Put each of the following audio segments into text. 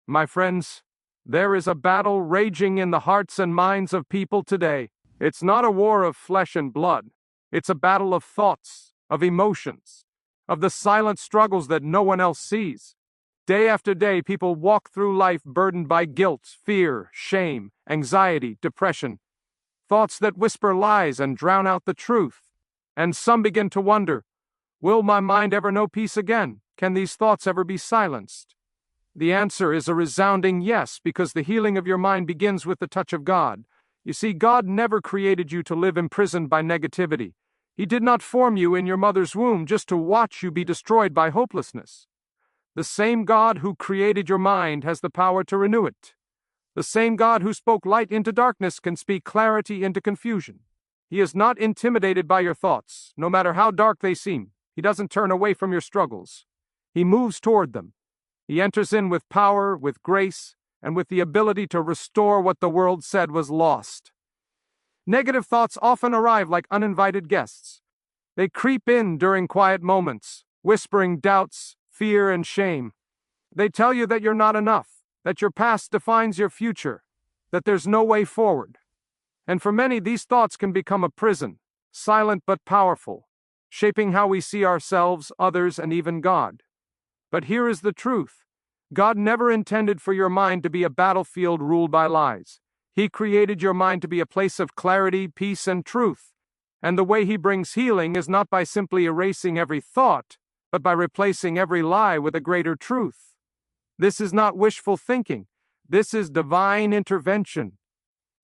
My friends, there is a battle raging in the hearts and minds of people today. It's not a war of flesh and blood. It's a battle of thoughts, of emotions, of the silent struggles that no one else sees. Day after day, people walk through life burdened by guilt, fear, shame, anxiety, depression, thoughts that whisper lies and drown out the truth. And some begin to wonder, will my mind ever know peace again? Can these thoughts ever be silenced? The answer is a resounding yes, because the healing of your mind begins with the touch of God. You see, God never created you to live imprisoned by negativity. He did not form you in your mother's womb just to watch you be destroyed by hopelessness. The same God who created your mind has the power to renew it. The same God who spoke light into darkness can speak clarity into confusion. He is not intimidated by your thoughts, no matter how dark they seem. He doesn't turn away from your struggles. He moves toward them. He enters in with power, with grace, and with the ability to restore what the world said was lost. Negative thoughts often arrive like uninvited guests. They creep in during quiet moments, whispering doubts, fear, and shame. They tell you that you're not enough, that your past defines your future, that there's no way forward. And for many, these thoughts can become a prison, silent but powerful, shaping how we see ourselves, others, and even God. But here is the truth. God never intended for your mind to be a battlefield ruled by lies. He created your mind to be a place of clarity, peace, and truth. And the way He brings healing is not by simply erasing every thought, but by replacing every lie with a greater truth. This is not wishful thinking. This is divine intervention.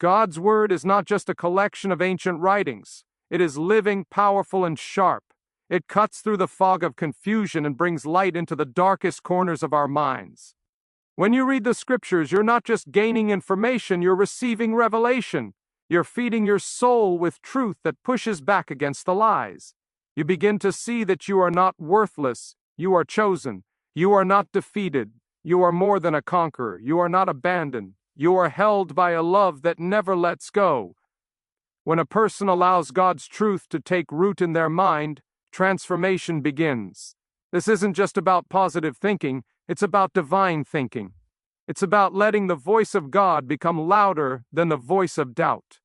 God's Word is not just a collection of ancient writings. It is living, powerful, and sharp. It cuts through the fog of confusion and brings light into the darkest corners of our minds. When you read the Scriptures, you're not just gaining information, you're receiving revelation. You're feeding your soul with truth that pushes back against the lies. You begin to see that you are not worthless, you are chosen. You are not defeated, you are more than a conqueror. You are not abandoned, you are held by a love that never lets go. When a person allows God's truth to take root in their mind, transformation begins. This isn't just about positive thinking, it's about divine thinking. It's about letting the voice of God become louder than the voice of doubt.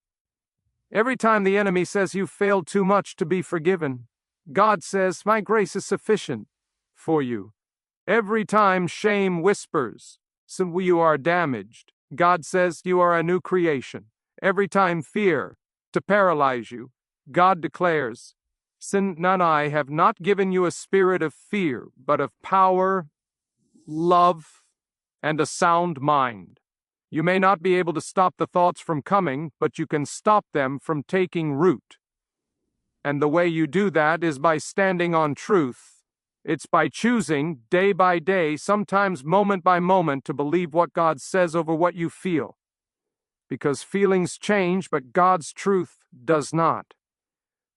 Every time the enemy says you've failed too much to be forgiven, God says, my grace is sufficient for you. Every time shame whispers, so you are damaged, God says you are a new creation. Every time fear to paralyze you, God declares, Sin and I have not given you a spirit of fear, but of power, love, and a sound mind. You may not be able to stop the thoughts from coming, but you can stop them from taking root. And the way you do that is by standing on truth. It's by choosing, day by day, sometimes moment by moment, to believe what God says over what you feel. Because feelings change, but God's truth does not.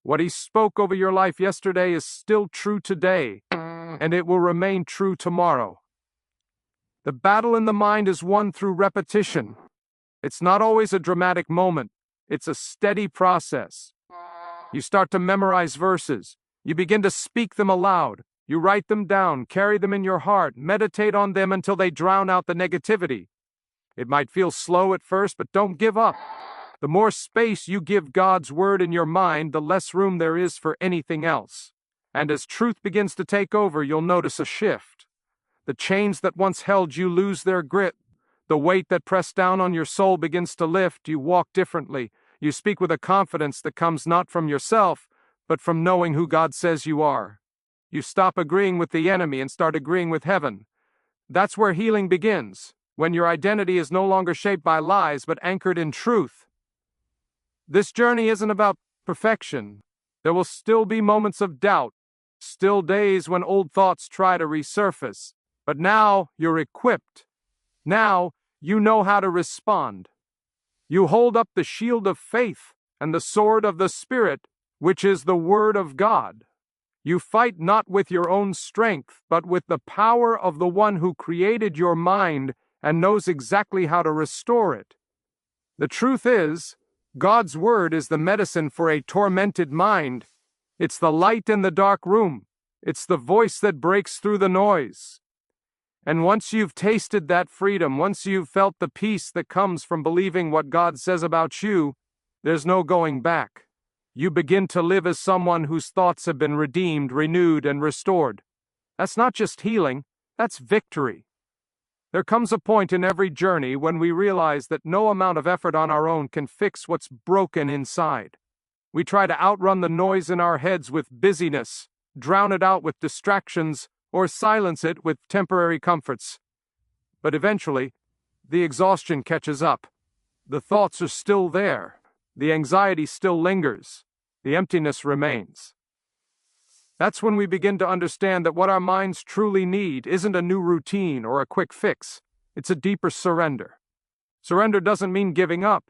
What He spoke over your life yesterday is still true today, and it will remain true tomorrow. The battle in the mind is won through repetition. It's not always a dramatic moment. It's a steady process. You start to memorize verses. You begin to speak them aloud. You write them down, carry them in your heart, meditate on them until they drown out the negativity. It might feel slow at first, but don't give up. The more space you give God's Word in your mind, the less room there is for anything else. And as truth begins to take over, you'll notice a shift. The chains that once held you lose their grip. The weight that pressed down on your soul begins to lift. You walk differently. You speak with a confidence that comes not from yourself, but from knowing who God says you are. You stop agreeing with the enemy and start agreeing with heaven. That's where healing begins, when your identity is no longer shaped by lies, but anchored in truth. This journey isn't about perfection. There will still be moments of doubt, still days when old thoughts try to resurface. But now you're equipped. Now you know how to respond. You hold up the shield of faith and the sword of the Spirit, which is the Word of God. You fight not with your own strength, but with the power of the one who created your mind and knows exactly how to restore it. The truth is, God's Word is the medicine for a tormented mind. It's the light in the dark room. It's the voice that breaks through the noise. And once you've tasted that freedom, once you've felt the peace that comes from believing what God says about you, there's no going back. You begin to live as someone whose thoughts have been redeemed, renewed, and restored. That's not just healing, that's victory. There comes a point in every journey when we realize that no amount of effort on our own can fix what's broken inside. We try to outrun the noise in our heads with busyness, drown it out with distractions, or silence it with temporary comforts. But eventually, the exhaustion catches up. The thoughts are still there. The anxiety still lingers. The emptiness remains. That's when we begin to understand that what our minds truly need isn't a new routine or a quick fix. It's a deeper surrender. Surrender doesn't mean giving up.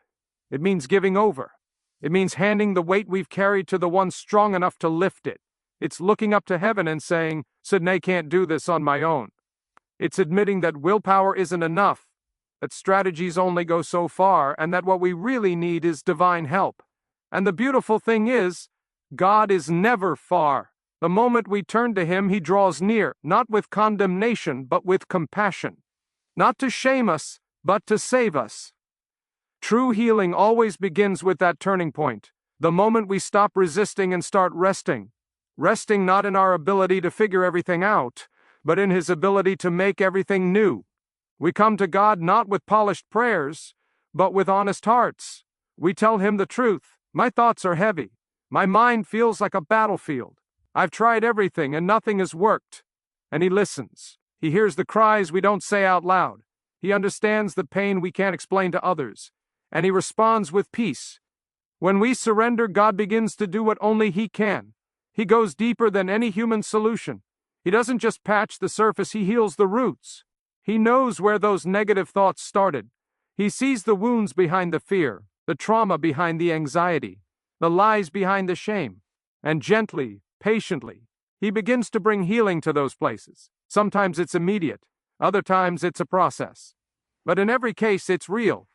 It means giving over. It means handing the weight we've carried to the one strong enough to lift it. It's looking up to heaven and saying, "Sydney can't do this on my own." It's admitting that willpower isn't enough, that strategies only go so far, and that what we really need is divine help. And the beautiful thing is, God is never far. The moment we turn to Him, He draws near, not with condemnation, but with compassion. Not to shame us, but to save us. True healing always begins with that turning point, the moment we stop resisting and start resting. Resting not in our ability to figure everything out, but in His ability to make everything new. We come to God not with polished prayers, but with honest hearts. We tell Him the truth. My thoughts are heavy. My mind feels like a battlefield. I've tried everything and nothing has worked. And He listens. He hears the cries we don't say out loud. He understands the pain we can't explain to others. And He responds with peace. When we surrender, God begins to do what only He can. He goes deeper than any human solution. He doesn't just patch the surface, He heals the roots. He knows where those negative thoughts started. He sees the wounds behind the fear, the trauma behind the anxiety, the lies behind the shame. And gently, patiently, He begins to bring healing to those places. Sometimes it's immediate, other times it's a process. But in every case, it's real.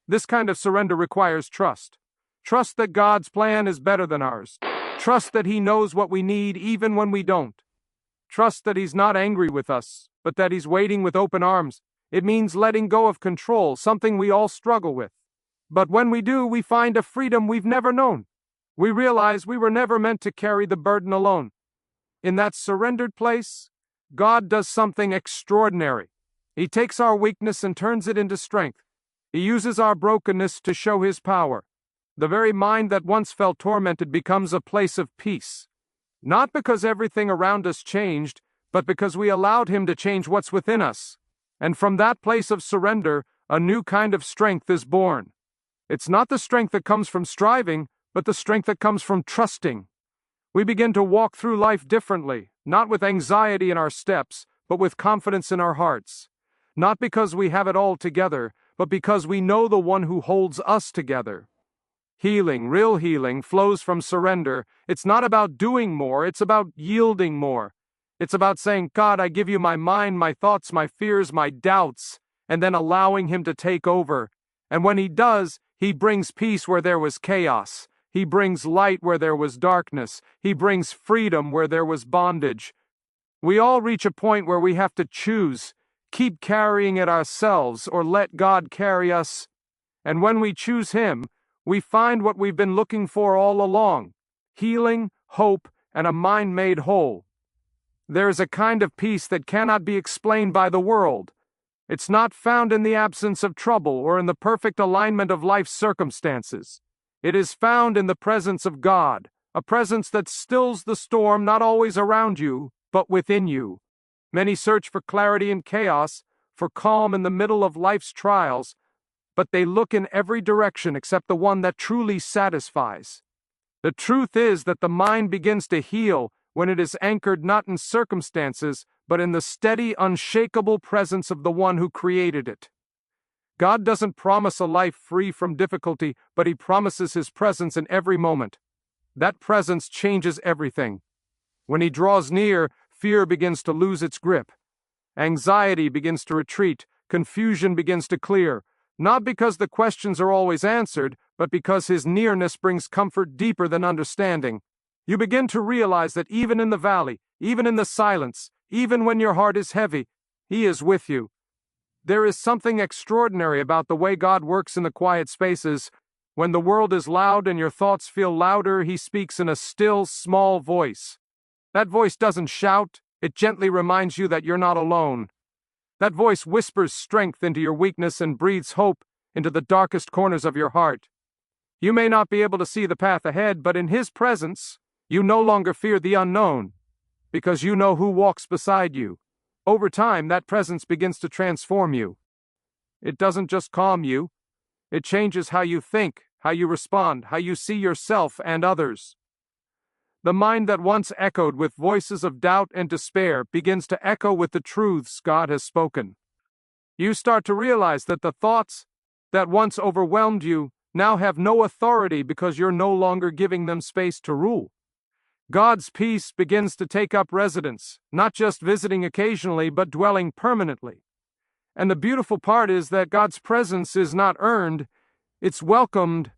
This kind of surrender requires trust. Trust that God's plan is better than ours. Trust that He knows what we need even when we don't. Trust that He's not angry with us, but that He's waiting with open arms. It means letting go of control, something we all struggle with. But when we do, we find a freedom we've never known. We realize we were never meant to carry the burden alone. In that surrendered place, God does something extraordinary. He takes our weakness and turns it into strength. He uses our brokenness to show His power. The very mind that once felt tormented becomes a place of peace. Not because everything around us changed, but because we allowed Him to change what's within us. And from that place of surrender, a new kind of strength is born. It's not the strength that comes from striving, but the strength that comes from trusting. We begin to walk through life differently, not with anxiety in our steps, but with confidence in our hearts. Not because we have it all together, but because we know the one who holds us together. Healing, real healing, flows from surrender. It's not about doing more, it's about yielding more. It's about saying, "God, I give you my mind, my thoughts, my fears, my doubts," and then allowing Him to take over. And when He does, He brings peace where there was chaos. He brings light where there was darkness. He brings freedom where there was bondage. We all reach a point where we have to choose, keep carrying it ourselves or let God carry us. And when we choose Him, we find what we've been looking for all along: healing, hope, and a mind made whole. There is a kind of peace that cannot be explained by the world. It's not found in the absence of trouble or in the perfect alignment of life's circumstances. It is found in the presence of God, a presence that stills the storm not always around you, but within you. Many search for clarity in chaos, for calm in the middle of life's trials, but they look in every direction except the one that truly satisfies. The truth is that the mind begins to heal when it is anchored not in circumstances, but in the steady, unshakable presence of the one who created it. God doesn't promise a life free from difficulty, but He promises His presence in every moment. That presence changes everything. When He draws near, fear begins to lose its grip. Anxiety begins to retreat. Confusion begins to clear. Not because the questions are always answered, but because His nearness brings comfort deeper than understanding. You begin to realize that even in the valley, even in the silence, even when your heart is heavy, He is with you. There is something extraordinary about the way God works in the quiet spaces. When the world is loud and your thoughts feel louder, He speaks in a still, small voice. That voice doesn't shout, it gently reminds you that you're not alone. That voice whispers strength into your weakness and breathes hope into the darkest corners of your heart. You may not be able to see the path ahead, but in His presence, you no longer fear the unknown, because you know who walks beside you. Over time, that presence begins to transform you. It doesn't just calm you, it changes how you think, how you respond, how you see yourself and others. The mind that once echoed with voices of doubt and despair begins to echo with the truths God has spoken. You start to realize that the thoughts that once overwhelmed you now have no authority because you're no longer giving them space to rule. God's peace begins to take up residence, not just visiting occasionally, but dwelling permanently. And the beautiful part is that God's presence is not earned, it's welcomed.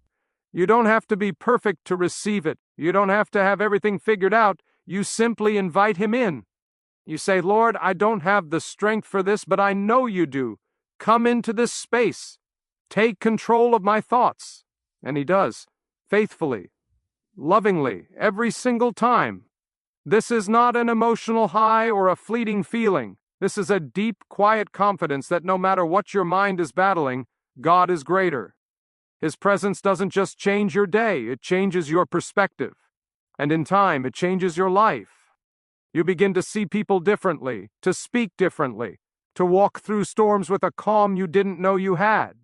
You don't have to be perfect to receive it. You don't have to have everything figured out. You simply invite Him in. You say, Lord, I don't have the strength for this, but I know You do. Come into this space. Take control of my thoughts. And He does, faithfully, lovingly, every single time. This is not an emotional high or a fleeting feeling. This is a deep, quiet confidence that no matter what your mind is battling, God is greater. His presence doesn't just change your day, it changes your perspective. And in time, it changes your life. You begin to see people differently, to speak differently, to walk through storms with a calm you didn't know you had.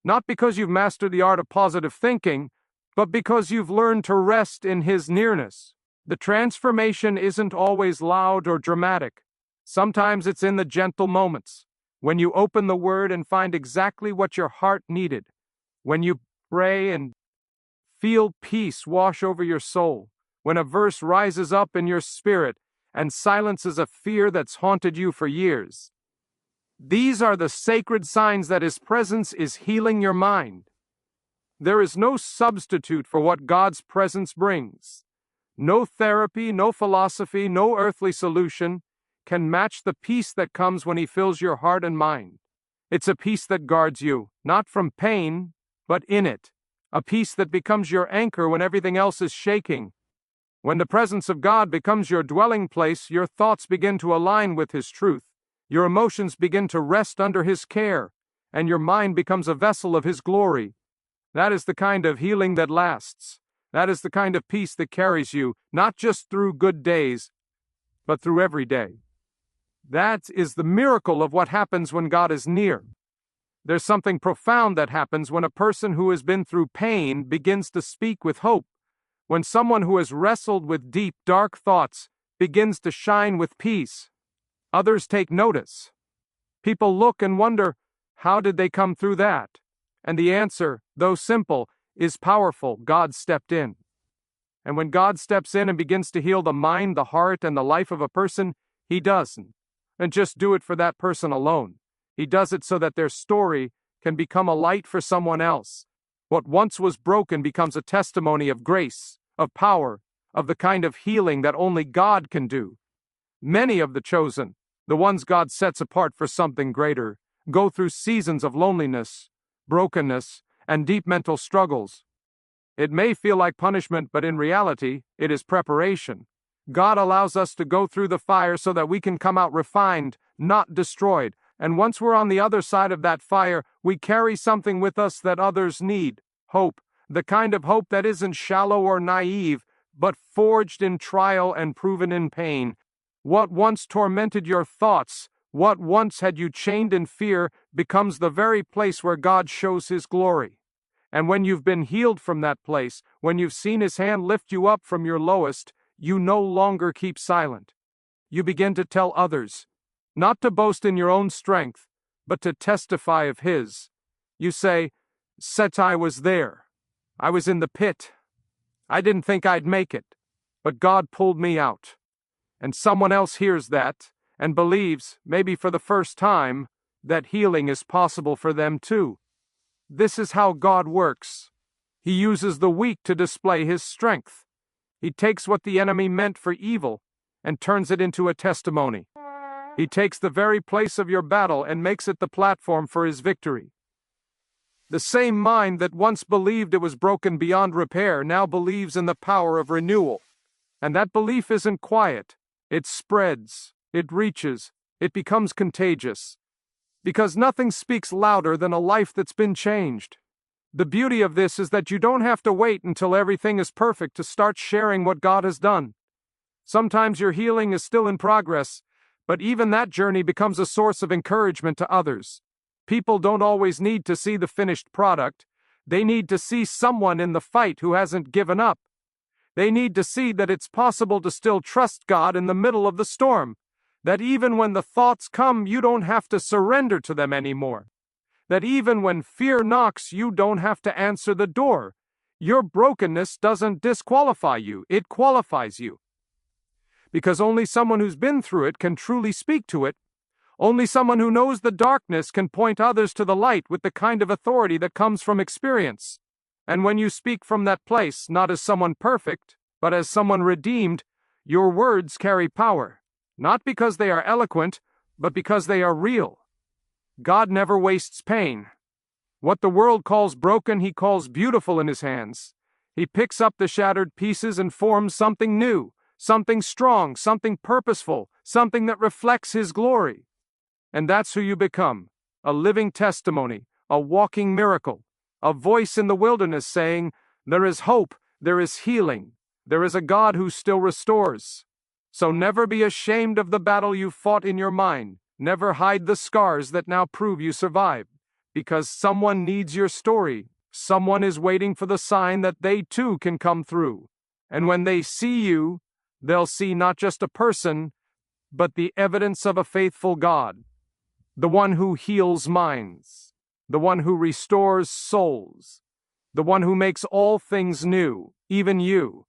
Not because you've mastered the art of positive thinking, but because you've learned to rest in His nearness. The transformation isn't always loud or dramatic. Sometimes it's in the gentle moments, when you open the Word and find exactly what your heart needed. When you pray and feel peace wash over your soul, when a verse rises up in your spirit and silences a fear that's haunted you for years. These are the sacred signs that His presence is healing your mind. There is no substitute for what God's presence brings. No therapy, no philosophy, no earthly solution can match the peace that comes when He fills your heart and mind. It's a peace that guards you, not from pain, but in it. A peace that becomes your anchor when everything else is shaking. When the presence of God becomes your dwelling place, your thoughts begin to align with His truth. Your emotions begin to rest under His care, and your mind becomes a vessel of His glory. That is the kind of healing that lasts. That is the kind of peace that carries you, not just through good days, but through every day. That is the miracle of what happens when God is near. There's something profound that happens when a person who has been through pain begins to speak with hope. When someone who has wrestled with deep, dark thoughts begins to shine with peace. Others take notice. People look and wonder, how did they come through that? And the answer, though simple, is powerful. God stepped in. And when God steps in and begins to heal the mind, the heart, and the life of a person, He doesn't just do it for that person alone. He does it so that their story can become a light for someone else. What once was broken becomes a testimony of grace, of power, of the kind of healing that only God can do. Many of the chosen, the ones God sets apart for something greater, go through seasons of loneliness, brokenness, and deep mental struggles. It may feel like punishment, but in reality, it is preparation. God allows us to go through the fire so that we can come out refined, not destroyed. And once we're on the other side of that fire, we carry something with us that others need. Hope. The kind of hope that isn't shallow or naive, but forged in trial and proven in pain. What once tormented your thoughts, what once had you chained in fear, becomes the very place where God shows His glory. And when you've been healed from that place, when you've seen His hand lift you up from your lowest, you no longer keep silent. You begin to tell others. Not to boast in your own strength, but to testify of His. You say, "Set I was there. I was in the pit. I didn't think I'd make it, but God pulled me out." And someone else hears that and believes, maybe for the first time, that healing is possible for them too. This is how God works. He uses the weak to display His strength. He takes what the enemy meant for evil and turns it into a testimony. He takes the very place of your battle and makes it the platform for his victory. The same mind that once believed it was broken beyond repair now believes in the power of renewal. And that belief isn't quiet. It spreads, it reaches, it becomes contagious. Because nothing speaks louder than a life that's been changed. The beauty of this is that you don't have to wait until everything is perfect to start sharing what God has done. Sometimes your healing is still in progress, but even that journey becomes a source of encouragement to others. People don't always need to see the finished product. They need to see someone in the fight who hasn't given up. They need to see that it's possible to still trust God in the middle of the storm. That even when the thoughts come, you don't have to surrender to them anymore. That even when fear knocks, you don't have to answer the door. Your brokenness doesn't disqualify you, it qualifies you. Because only someone who's been through it can truly speak to it. Only someone who knows the darkness can point others to the light with the kind of authority that comes from experience. And when you speak from that place, not as someone perfect, but as someone redeemed, your words carry power. Not because they are eloquent, but because they are real. God never wastes pain. What the world calls broken, he calls beautiful in his hands. He picks up the shattered pieces and forms something new, something strong, something purposeful, something that reflects his glory. And that's who you become, a living testimony, a walking miracle, a voice in the wilderness saying, there is hope, there is healing, there is a God who still restores. So never be ashamed of the battle you fought in your mind. Never hide the scars that now prove you survived. Because someone needs your story. Someone is waiting for the sign that they too can come through. And when they see you, they'll see not just a person, but the evidence of a faithful God. The one who heals minds. The one who restores souls. The one who makes all things new, even you.